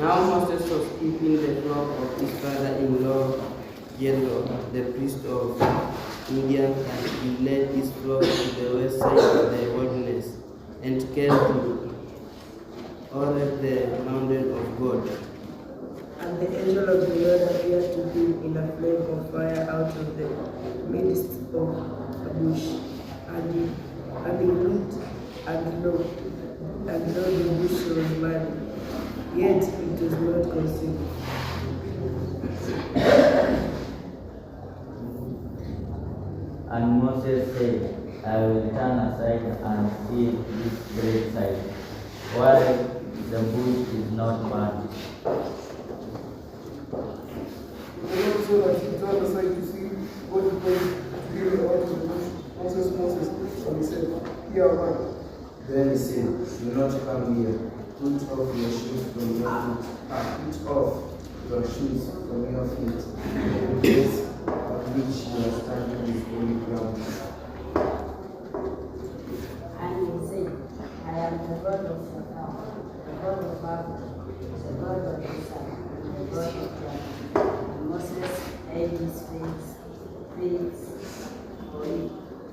Now Moses was keeping the flock of his father-in-law Jethro, the priest of Midian, and he led his flock to the west side of the wilderness and came to Horeb, the mountain of God. And the angel of the Lord appeared to him in a flame of fire out of the midst of a bush. And he looked, and lo, the bush was burning, yet it was not consumed. And Moses said, I will turn aside and see this great sight, while the bush is not burned. The Lord said, I should turn aside to see what is going to be out of the bush. Moses, and he said, here am I. Then he said, do not come here. Put off your shoes from your feet. Put off your shoes from your feet. The place at which you are standing is holy ground. And he said, I am the God of your father, the God of Abraham, the God of Isaac, and the God of Jacob. And Moses hid his face,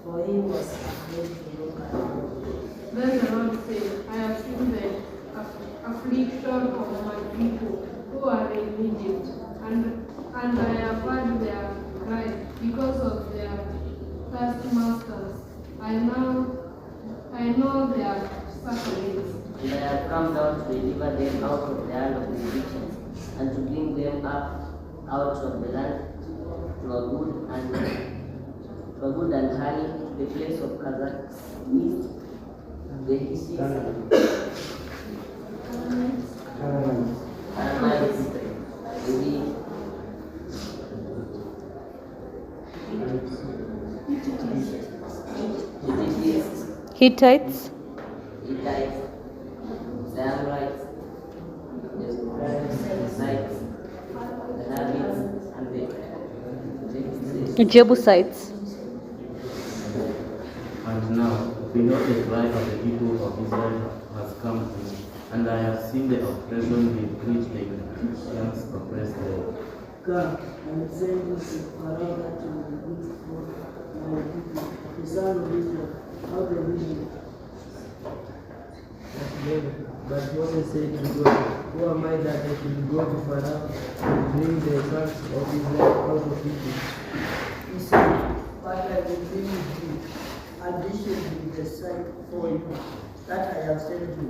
for he was afraid to look at God. Then the Lord said, I have seen the affliction of my people who are in Egypt, and I have heard their cry because of their taskmasters. I know their sufferings. And I have come down to deliver them out of the hand of the Egyptians, and to bring them up out of the land to a good and honey, the place of Kazakhstan, the Hittites, Hittites, the Amorites, the Perizzites, the Nabites, and the Jebusites. And now, behold, the cry of the people of Israel has come to me, and I have seen the oppression with which the Egyptians oppress them. Come and send me to Pharaoh that you will bring forth my people, the son of Israel, out of Egypt. But Moses said to God, who am I that I should go to Pharaoh and bring the sons of Israel out of Egypt? He said, but I will bring you, and this will be the sign for you that I have sent you.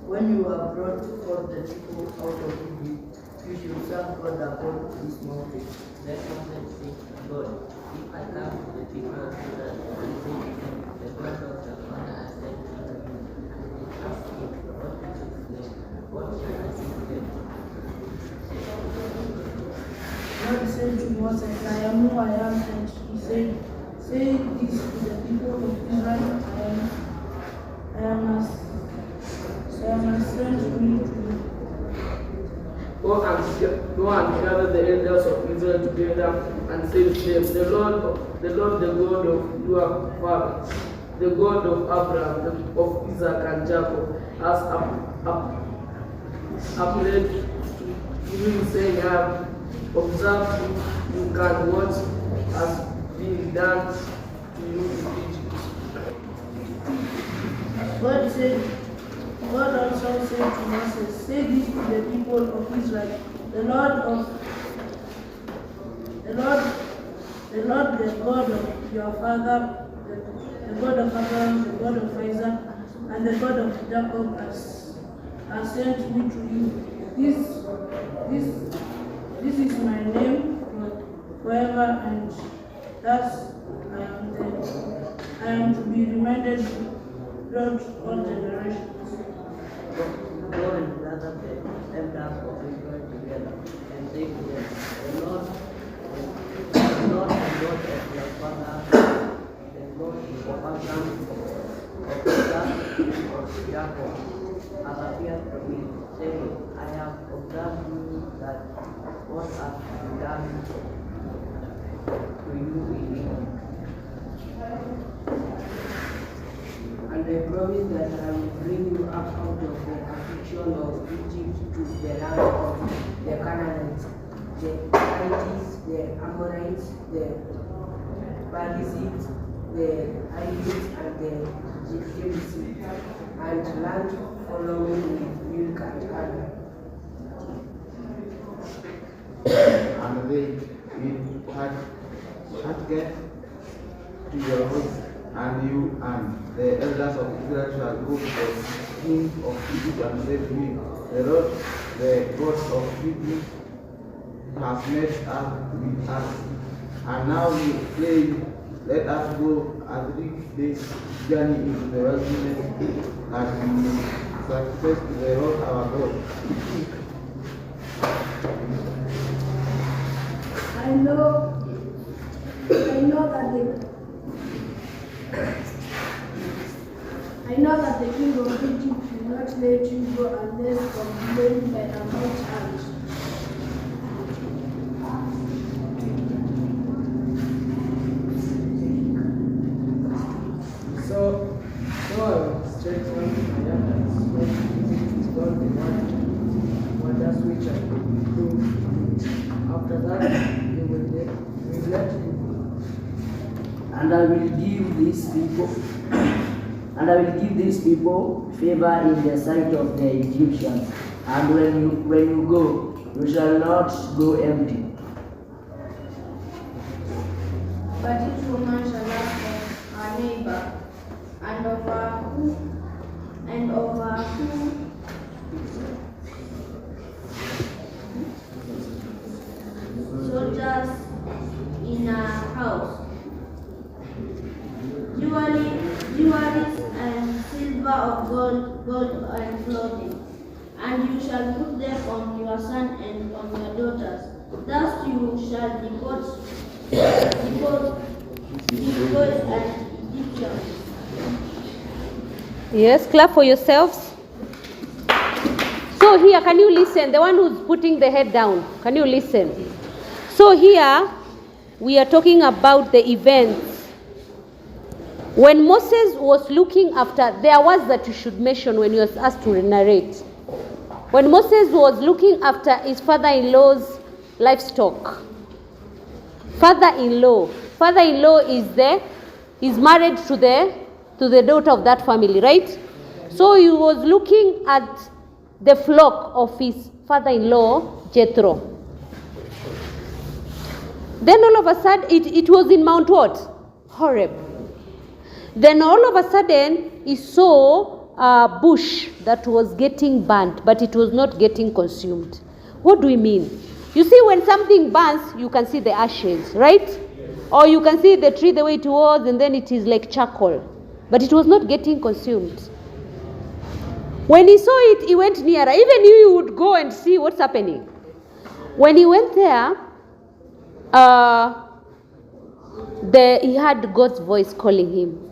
When you have brought forth the people out of Egypt, you should serve God upon this mountain. Then Moses said to God, if I come to the people of Israel and say to them, the God of your father has sent me to you, and they ask him, what is his name? What shall I say to them? God said to Moses, I am who I am sent. He said, say this to the people of Israel, I am sent me to you. Go and gather the elders of Israel together and say to them, the Lord, the God of your fathers, the God of Abraham, of Isaac and Jacob, has appeared to you, saying, I have observed you can what has been done to you in Egypt. God also said to Moses, say this to the people of Israel, the Lord, the God of your father, the God of Abraham, the God of Isaac, and the God of Jacob has sent me to you. This is my name forever, and thus I am there. I am to be reminded throughout all generations. Go and gather the elders of Israel together and say to them, the Lord, the God of your father, the God of Abraham, of Isaac, and of Jacob, has appeared to me, saying, I have observed you that what has been done to you in Egypt. And I promise that I will bring you up out of the affliction of Egypt to the land Amorites, the Perizzites, the Hivites, and the Jebusites, and land following with milk and honey. And they will hearken to your voice, and you and the elders of Israel shall go to the king of Egypt and say to him, the Lord, the God of Hebrews, has met up with us. And now we pray, let us go a 3 days journey into the wilderness, that we may sacrifice to the Lord our God. I know that the king of Egypt will not let you go unless compelled by a mighty hand. So I will strengthen my hands when it is all the wonders which I will do. After that, you will let you go. And I will give these people favor in the sight of the Egyptians. And when you go, you shall not go empty. But each woman shall ask of her neighbor, and of her soldiers in her house, jewelry and silver of gold and clothing, and you shall put them on your son and on your daughters. Thus you shall deport and Egyptians. Yes, clap for yourselves. So here, can you listen? The one who's putting the head down, can you listen? So here, we are talking about the events. When Moses was looking after, there was that you should mention when he was asked to narrate. When Moses was looking after his father-in-law's livestock, father-in-law is married to the daughter of that family, right? So he was looking at the flock of his father-in-law, Jethro. Then all of a sudden, it was in Mount what? Horeb. Then all of a sudden, he saw a bush that was getting burnt, but it was not getting consumed. What do we mean? You see, when something burns, you can see the ashes, right? Or you can see the tree the way it was, and then it is like charcoal. But it was not getting consumed. When he saw it, he went nearer. Even you would go and see what's happening. When he went there, he had God's voice calling him.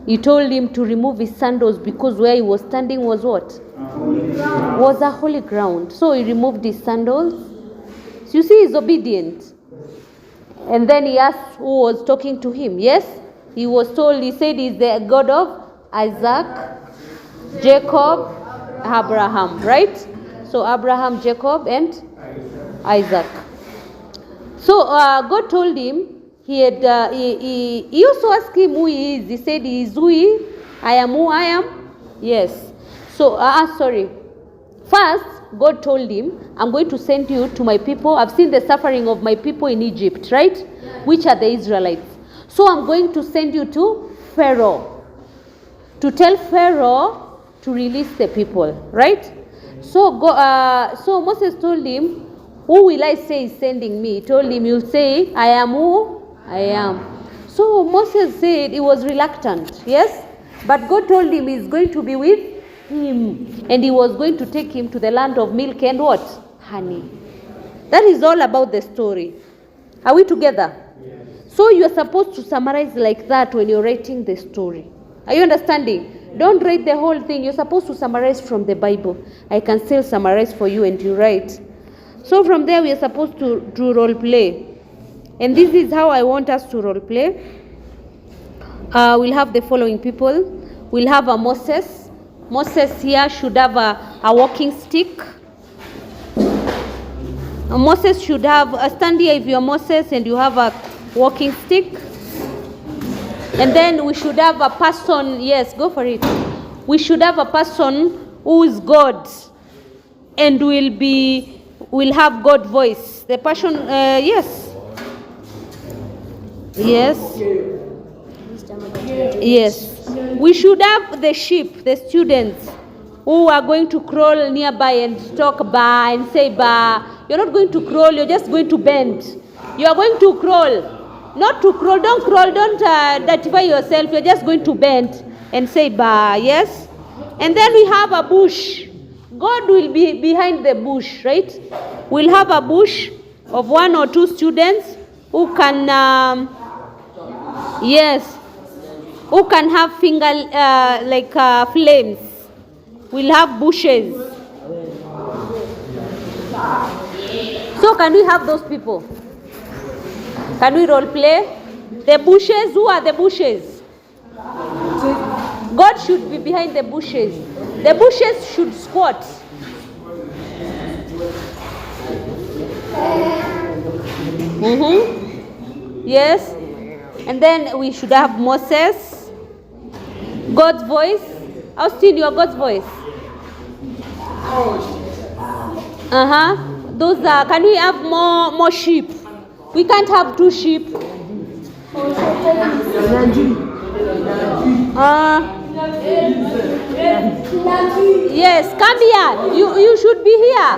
He told him to remove his sandals because where he was standing was what? Was a holy ground. So he removed his sandals. So you see, he's obedient. And then he asked who was talking to him. Yes, he was told, he said he's the God of Isaac, Jacob, Abraham, right? So Abraham, Jacob, and Isaac. So God told him, he also asked him who he is. He said he is who he, I am who I am. Yes. So, First, God told him, I'm going to send you to my people. I've seen the suffering of my people in Egypt, right? Which are the Israelites. So I'm going to send you to Pharaoh. To tell Pharaoh to release the people, right? So Moses told him, who will I say is sending me? He told him, you'll say, I am who I am. So Moses said he was reluctant, yes? But God told him he's going to be with him. And he was going to take him to the land of milk and what? Honey. That is all about the story. Are we together? Yes. So you are supposed to summarize like that when you're writing the story. Are you understanding? Don't write the whole thing. You're supposed to summarize from the Bible. I can still summarize for you and you write. So from there we are supposed to do role play. And this is how I want us to role play. We'll have the following people. We'll have a Moses. Moses here should have a walking stick. Moses should have a stand here if you're Moses and you have a walking stick. And then we should have a person, yes, go for it. We should have a person who is God and will have God voice. The person, yes. Yes. Yes. We should have the sheep, the students, who are going to crawl nearby and talk ba and say ba. You're not going to crawl, you're just going to bend. You are going to crawl. Not to crawl, don't crawl, don't identify yourself. You're just going to bend and say ba, yes? And then we have a bush. God will be behind the bush, right? We'll have a bush of 1 or 2 students who can, who can have finger, flames. We'll have bushes. So can we have those people? Can we role play? The bushes, who are the bushes? God should be behind the bushes. The bushes should squat. Yes. And then we should have Moses. God's voice. Austin, your God's voice. Those are, can we have more sheep? We can't have 2 sheep. Yes, come here. You should be here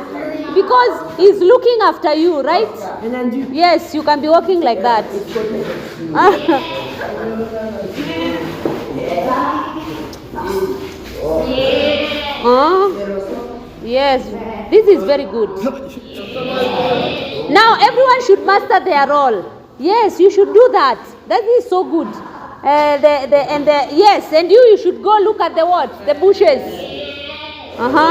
because he's looking after you, right? Yes, you can be walking like that. Yes, this is very good. Now everyone should master their role. Yes, you should do that. That is so good. Yes, and you should go look at the what? The bushes. Good.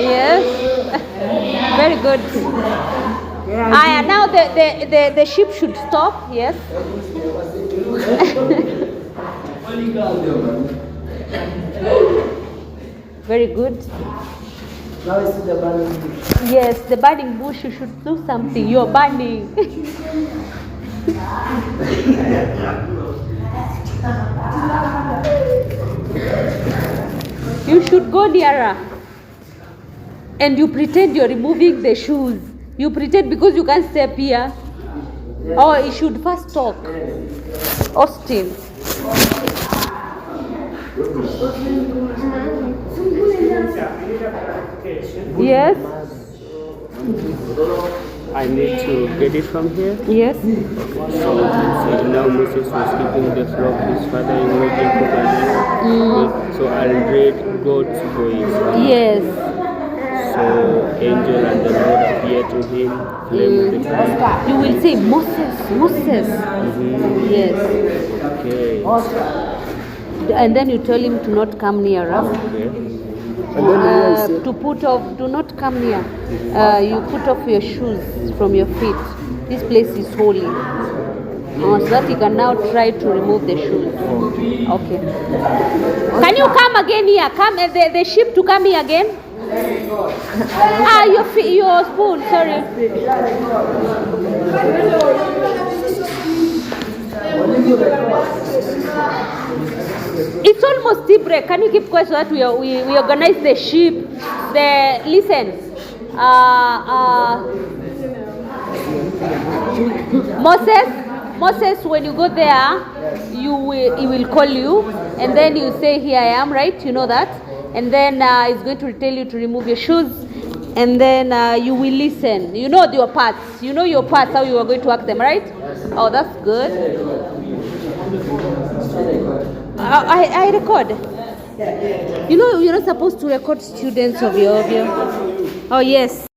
Yes. Very good. Now the sheep should stop. Yes. Very good. Now I see the burning bush. Yes, the burning bush, you should do something. You're burning. You should go nearer. And you pretend you're removing the shoes. You pretend because you can't step here. Oh, you should first talk. Austin. Yes. I need to get it from here. Yes. So now Moses was keeping the flock, his father-in-law Jacob and so I'll read God's voice. Yes. So angel and the Lord appeared to him, flame with the cloud. You will say Moses. Yes. Okay. And then you tell him to not come near us. Okay. Do not come near. You put off your shoes from your feet. This place is holy. So that you can now try to remove the shoes. Okay. Can you come again here? Come the sheep to come here again. Your spoon. Sorry. It's almost tea break. Can you keep quiet so that we organize the sheep? Listen. Moses, when you go there, he will call you, and then you say, "Here I am," right? You know that, and then he's going to tell you to remove your shoes, and then you will listen. You know your parts. You know your parts. How you are going to act them, right? Oh, that's good. I record. You know you're not supposed to record students of your. Oh yes.